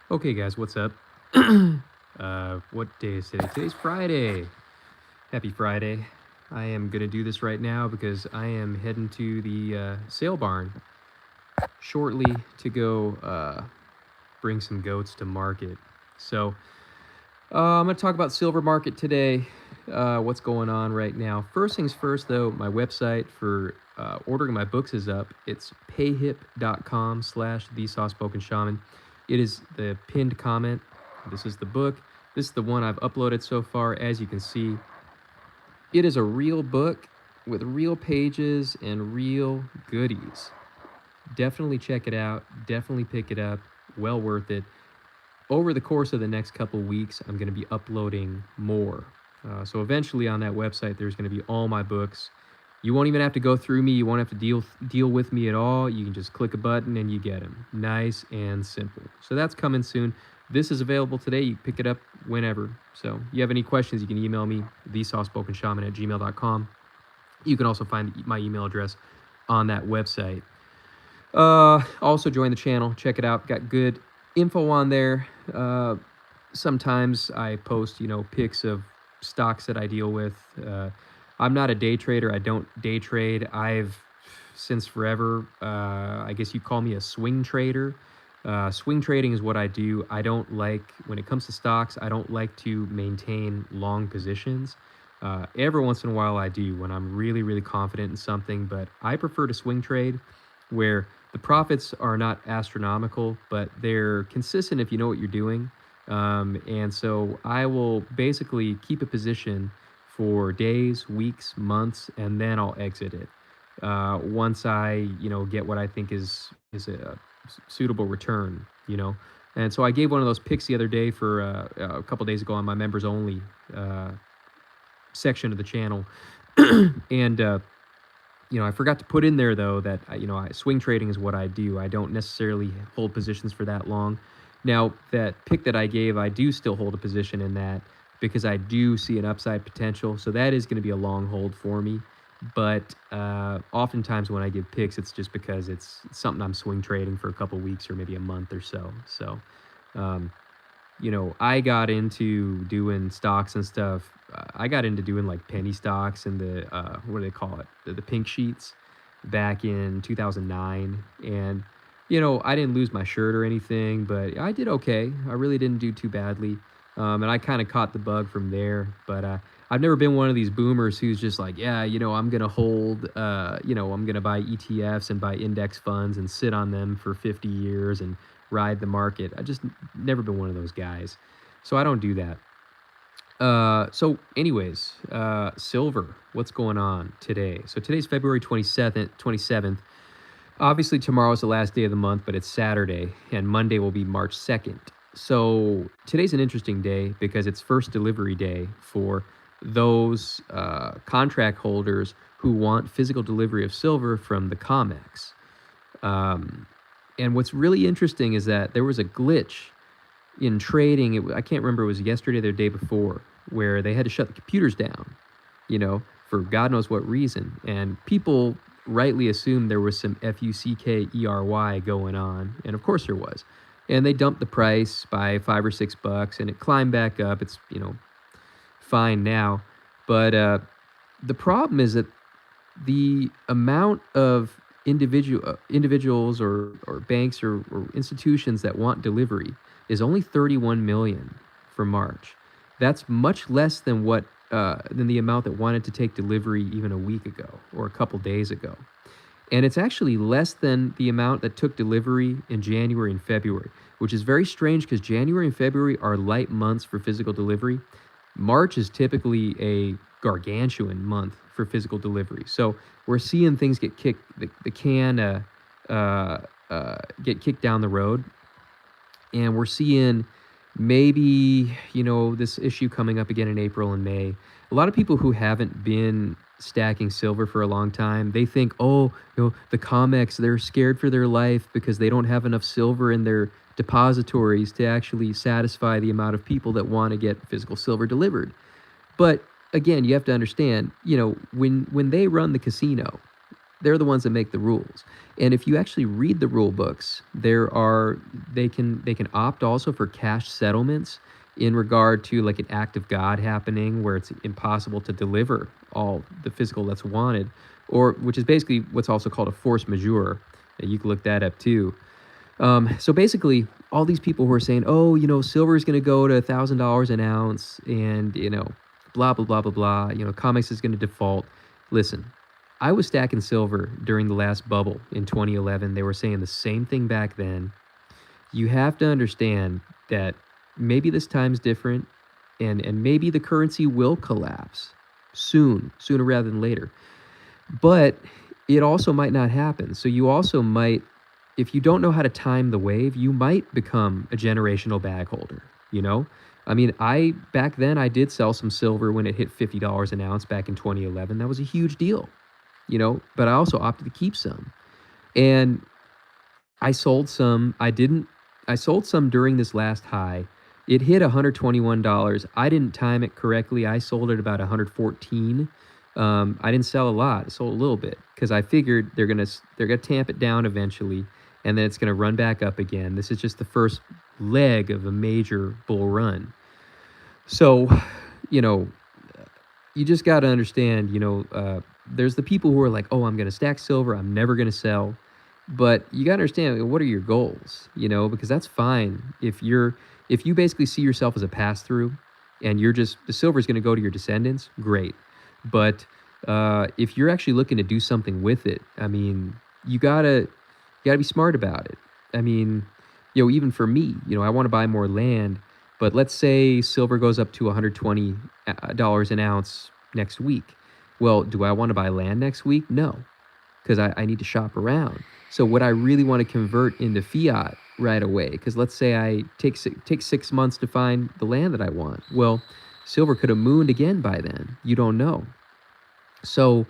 Okay, guys, what's up? What day is today? Today's Friday. Happy Friday. I am going to do this right now because I am heading to the sale barn shortly to go bring some goats to market. So, I'm going to talk about silver market today, what's going on right now. First things first, though, my website for ordering my books is up. It's payhip.com/thesoftspoken shaman. It is the pinned comment. This is the book. This is the one I've uploaded so far. As you can see, it is a real book with real pages and real goodies. Definitely check it out. Definitely pick it up. Well worth it. Over the course of the next couple weeks, I'm going to be uploading more. So eventually on that website, there's going to be all my books. You won't even have to go through me. You won't have to deal with me at all. You can just click a button and you get them. Nice and simple. So that's coming soon. This is available today. You pick it up whenever. So you have any questions, you can email me, thesoftspokenshaman@gmail.com. You can also find my email address on that website. Also join the channel. Check it out. Got good info on there. Sometimes I post, pics of stocks that I deal with. I'm not a day trader. I don't day trade. I've since forever, I guess you call me a swing trader. Swing trading is what I do. I don't like, when it comes to stocks, I don't like to maintain long positions. Every once in a while I do when I'm really, really confident in something, but I prefer to swing trade where the profits are not astronomical, but they're consistent if you know what you're doing. And so I will basically keep a position for days, weeks, months, and then I'll exit it. Once I, get what I think is a suitable return. And so I gave one of those picks the other day for a couple days ago on my members only section of the channel. And I forgot to put in there though that swing trading is what I do. I don't necessarily hold positions for that long. Now, that pick that I gave, I do still hold a position in that because I do see an upside potential. So that is going to be a long hold for me. But oftentimes when I give picks, it's just because it's something I'm swing trading for a couple weeks or maybe a month or so. So, I got into doing stocks and stuff. I got into doing like penny stocks and the what do they call it? The pink sheets back in 2009. And I didn't lose my shirt or anything, but I did okay. I really didn't do too badly. And I kind of caught the bug from there. But I've never been one of these boomers who's just like, yeah, I'm going to hold, I'm going to buy ETFs and buy index funds and sit on them for 50 years and ride the market. I just never been one of those guys. So I don't do that. So anyways, silver, what's going on today? So today's February 27th. Obviously tomorrow's the last day of the month, but it's Saturday and Monday will be March 2nd. So today's an interesting day because it's first delivery day for those contract holders who want physical delivery of silver from the COMEX. And what's really interesting is that there was a glitch in trading. I can't remember, it was yesterday or the day before, where they had to shut the computers down, for God knows what reason. And people rightly assumed there was some FUCKERY going on. And of course there was. And they dumped the price by $5 or $6 and it climbed back up. It's, fine now. But the problem is that the amount of individuals or banks or institutions that want delivery is only 31 million for March. That's much less than than the amount that wanted to take delivery even a week ago or a couple days ago. And it's actually less than the amount that took delivery in January and February, which is very strange because January and February are light months for physical delivery. March is typically a gargantuan month for physical delivery. So we're seeing things get kicked, the can get kicked down the road. And we're seeing maybe, this issue coming up again in April and May. A lot of people who haven't been stacking silver for a long time, they think, the COMEX, they're scared for their life because they don't have enough silver in their depositories to actually satisfy the amount of people that want to get physical silver delivered. But again, you have to understand, when they run the casino, they're the ones that make the rules. And if you actually read the rule books, they can opt also for cash settlements in regard to like an act of God happening where it's impossible to deliver all the physical that's wanted, or which is basically what's also called a force majeure. You can look that up too. So basically, all these people who are saying, "Oh, silver is going to go to $1,000 an ounce," and blah blah blah blah blah. Comex is going to default. Listen, I was stacking silver during the last bubble in 2011. They were saying the same thing back then. You have to understand that maybe this time's different, and maybe the currency will collapse soon, sooner rather than later. But it also might not happen. So you also might, if you don't know how to time the wave, you might become a generational bag holder, you know? I mean, back then I did sell some silver when it hit $50 an ounce back in 2011. That was a huge deal, but I also opted to keep some. And I sold some. I sold some during this last high. It hit $121. I didn't time it correctly. I sold it about 114. I didn't sell a lot. I sold a little bit because I figured they're gonna tamp it down eventually, and then it's gonna run back up again. This is just the first leg of a major bull run. So, you know, you just got to understand, there's the people who are like, "Oh, I'm gonna stack silver. I'm never gonna sell." But you got to understand, what are your goals, because that's fine if you basically see yourself as a pass through and the silver is going to go to your descendants, great. But if you're actually looking to do something with it, I mean, you gotta be smart about it. I mean, even for me, I want to buy more land, but let's say silver goes up to $120 an ounce next week. Well, do I want to buy land next week? No, because I need to shop around. So would I really want to convert into fiat right away? Because let's say I take 6 months to find the land that I want. Well, silver could have mooned again by then. You don't know. So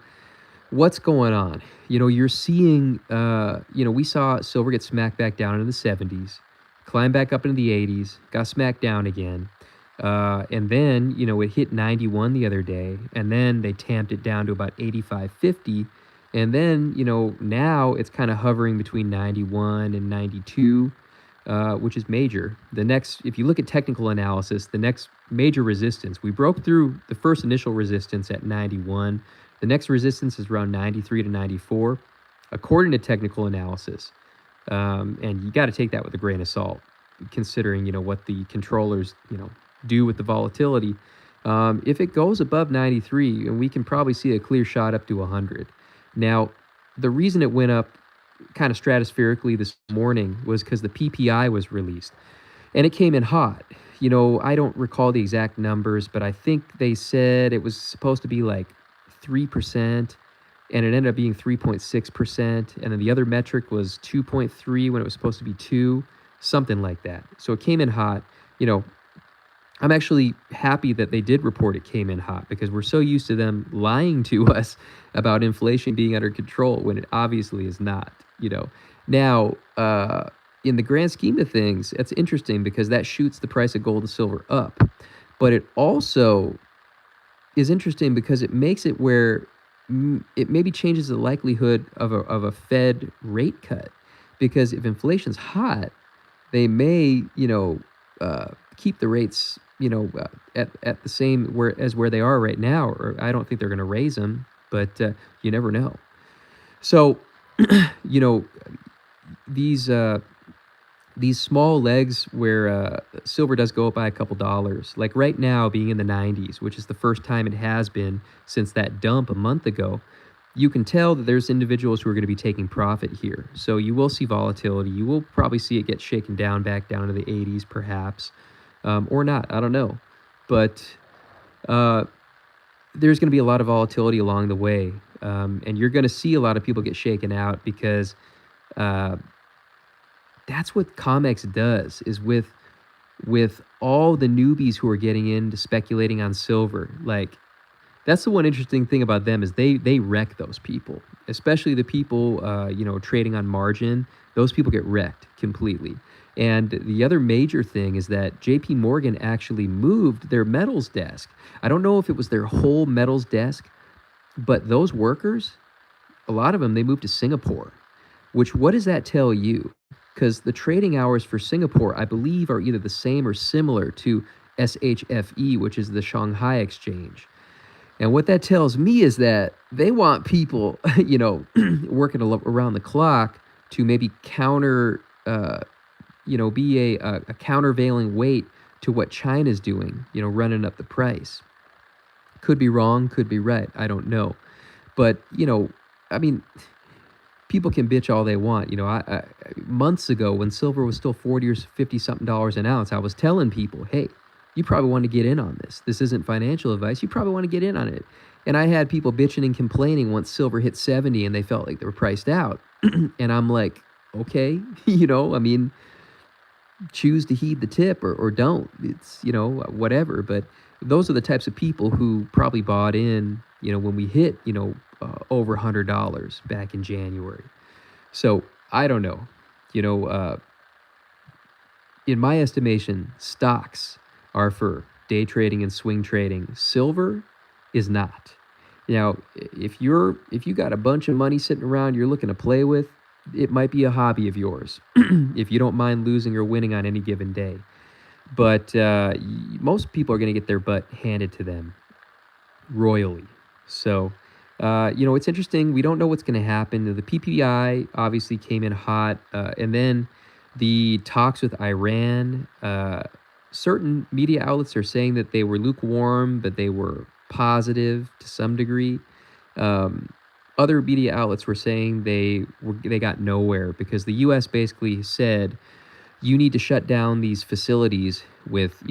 what's going on? You're seeing, we saw silver get smacked back down into the 70s, climb back up into the 80s, got smacked down again. And then, it hit 91 the other day, and then they tamped it down to about 85.50. And then, now it's kind of hovering between 91 and 92, which is major. If you look at technical analysis, the next major resistance, we broke through the first initial resistance at 91. The next resistance is around 93 to 94, according to technical analysis. And you got to take that with a grain of salt, considering, what the controllers, do with the volatility. If it goes above 93, and we can probably see a clear shot up to 100. Now, the reason it went up kind of stratospherically this morning was because the PPI was released, and it came in hot. I don't recall the exact numbers, but I think they said it was supposed to be like 3%, and it ended up being 3.6%, and then the other metric was 2.3 when it was supposed to be 2, something like that. So it came in hot. I'm actually happy that they did report it came in hot, because we're so used to them lying to us about inflation being under control when it obviously is not, Now, in the grand scheme of things, it's interesting because that shoots the price of gold and silver up. But it also is interesting because it makes it where it maybe changes the likelihood of a Fed rate cut. Because if inflation's hot, they may, keep the rates at the same where they are right now, or I don't think they're going to raise them, but you never know. So, these small legs where silver does go up by a couple dollars, like right now being in the 90s, which is the first time it has been since that dump a month ago, you can tell that there's individuals who are going to be taking profit here. So you will see volatility. You will probably see it get shaken back down to the 80s, perhaps. Or not, I don't know. But there's going to be a lot of volatility along the way. And you're going to see a lot of people get shaken out because that's what Comex does, is with all the newbies who are getting into speculating on silver. Like, that's the one interesting thing about them is they wreck those people, especially the people, trading on margin. Those people get wrecked completely. And the other major thing is that JP Morgan actually moved their metals desk. I don't know if it was their whole metals desk, but those workers, a lot of them they moved to Singapore. Which what does that tell you? Because the trading hours for Singapore, I believe, are either the same or similar to SHFE, which is the Shanghai Exchange. And what that tells me is that they want people, working around the clock to maybe counter, be a countervailing weight to what China's doing, running up the price. Could be wrong, could be right. I don't know. But, I mean, people can bitch all they want. Months ago when silver was still 40 or 50 something dollars an ounce, I was telling people, hey, you probably want to get in on this. This isn't financial advice. You probably want to get in on it. And I had people bitching and complaining once silver hit 70 and they felt like they were priced out. And I'm like, okay, I mean, choose to heed the tip or don't. It's, whatever. But those are the types of people who probably bought in, when we hit, over $100 back in January. So I don't know. You know, uh, in my estimation, stocks are for day trading and swing trading. Silver is not. Now, if you got a bunch of money sitting around you're looking to play with, it might be a hobby of yours if you don't mind losing or winning on any given day. But most people are going to get their butt handed to them royally. So, it's interesting. We don't know what's going to happen. The PPI obviously came in hot, and then the talks with Iran. Certain media outlets are saying that they were lukewarm, but they were positive to some degree. Um, Other media outlets were saying they got nowhere because the U.S. basically said you need to shut down these facilities with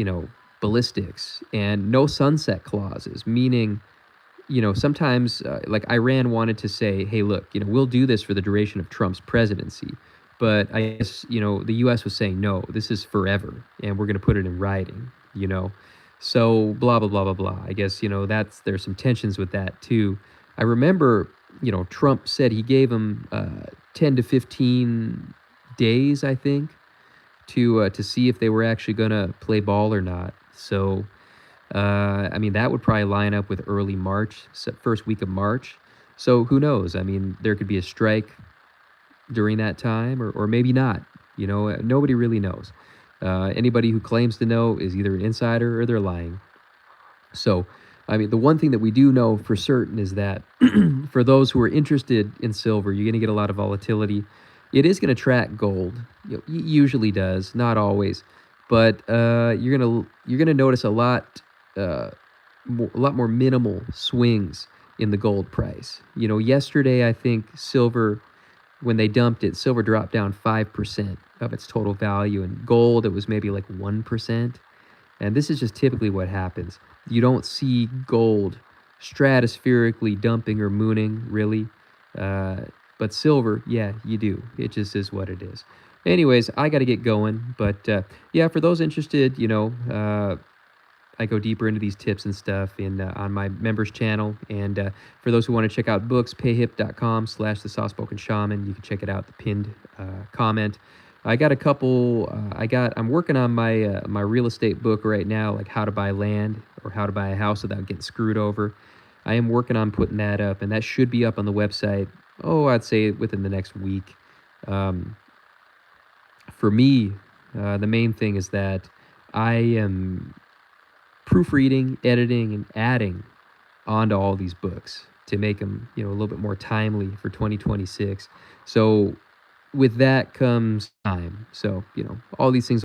ballistics and no sunset clauses, meaning sometimes like Iran wanted to say, hey, look, we'll do this for the duration of Trump's presidency. But I guess, the US was saying, no, this is forever and we're going to put it in writing. So blah, blah, blah, blah, blah. I guess, there's some tensions with that too. I remember, Trump said he gave him 10 to 15 days, I think, to see if they were actually going to play ball or not. So, I mean, that would probably line up with early March, first week of March. So who knows? I mean, there could be a strike during that time, or maybe not. Nobody really knows. Anybody who claims to know is either an insider or they're lying. So, I mean, the one thing that we do know for certain is that for those who are interested in silver, you're going to get a lot of volatility. It is going to track gold. It usually does, not always, but you're gonna notice a lot more minimal swings in the gold price. Yesterday I think silver, when they dumped it, silver dropped down 5% of its total value, and gold it was maybe like 1%. And this is just typically what happens. You don't see gold stratospherically dumping or mooning, really. Uh, but silver, yeah, you do. It just is what it is. Anyways, I got to get going. But yeah, for those interested, I go deeper into these tips and stuff on my members channel. And for those who want to check out books, payhip.com/the soft spoken shaman. You can check it out, the pinned comment. I got a couple. I'm working on my real estate book right now, like how to buy land or how to buy a house without getting screwed over. I am working on putting that up, and that should be up on the website. Oh, I'd say within the next week. Um, for me, the main thing is that I am proofreading, editing, and adding onto all these books to make them, a little bit more timely for 2026. So with that comes time. So, all these things